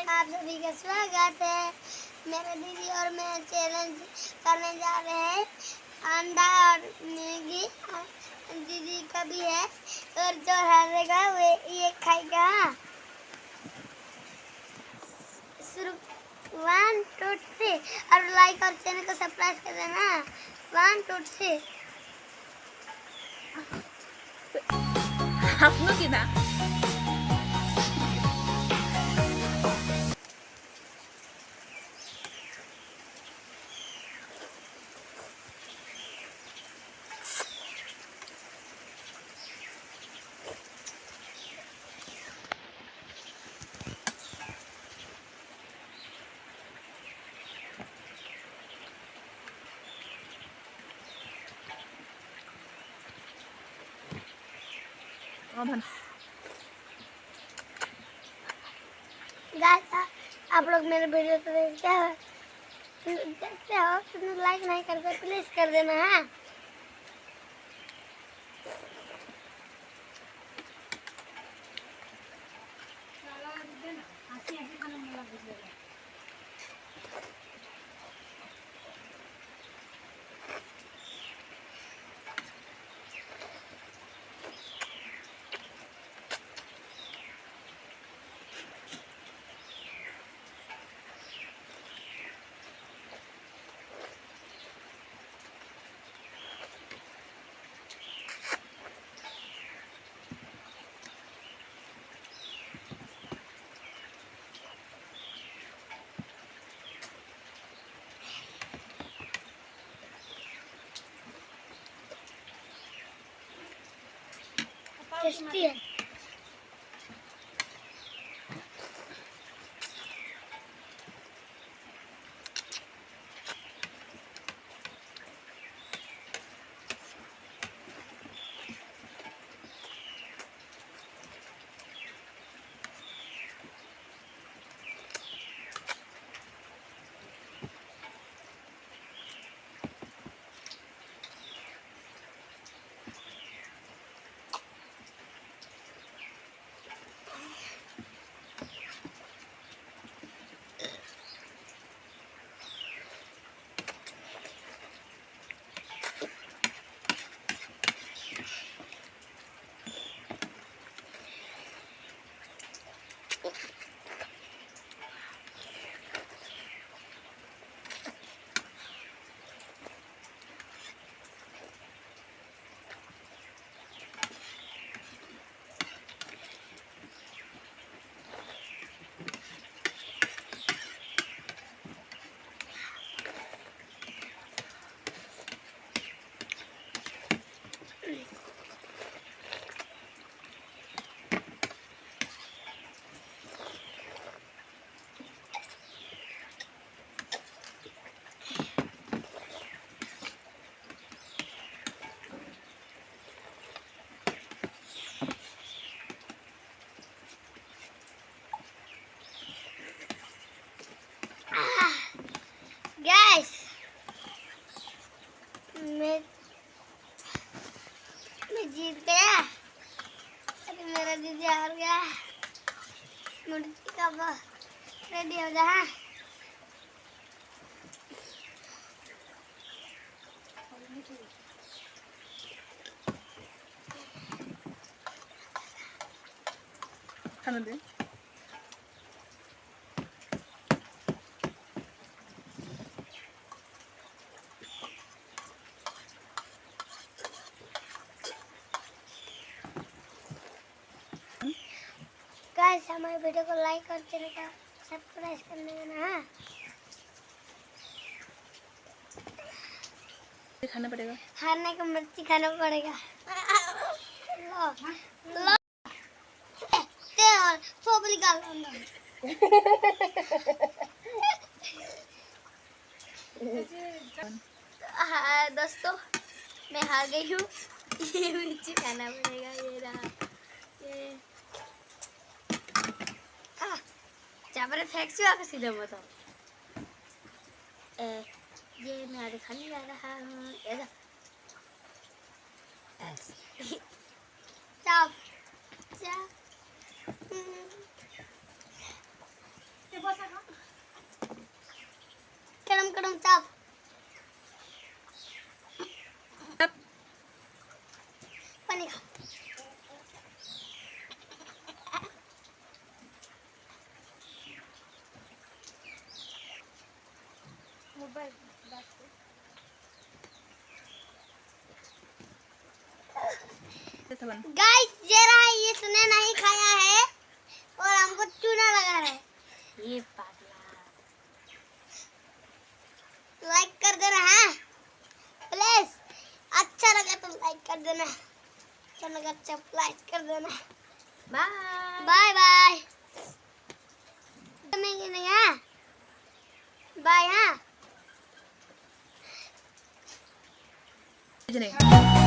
आप सभी का स्वागत है। मेरे दीदी और मैं चैलेंज करने जा रहे हैं। अंडा और मैगी दीदी का भी है और जो हारेगा वो ये खाएगा। शुरू 1 2 3 और लाइक और चैनल को सब्सक्राइब कर देना। 1 2 3 আপনো কি না गाइस आप लोग मेरे वीडियो को देखते हो तो लाइक नहीं करते प्लीज कर देना है। टेस्टी है। गाइस मैं जीत गया। अरे मेरा दीदी हार गया। मुर्गी का रेडी हो जा। খানা দে गाइस हमारे वीडियो को लाइक और चैनल को सब्सक्राइब करने देना है। खाना पड़ेगा हारने को मिर्ची खाना पड़ेगा। लो लो ते और फोबली गाल हाँ दोस्तों मैं हार गई हूँ। ये मिर्ची खाना पड़ेगा। ये रहा ये चावल फेंक चुका का सीधे बताओ। ये मैं आगे खाने जा रहा हूँ। चाप चाप dong cap. Cap. Panik. Mobile. सावन गाइस जरा इसने नहीं खाया है और हमको चूना लगा रहा है। ये पागला। लाइक कर देना है प्लीज। अच्छा लगा तो लाइक कर देना। अच्छा लगा तो लाइक कर देना। Bye bye bye. नहीं है बाय हाँ। नहीं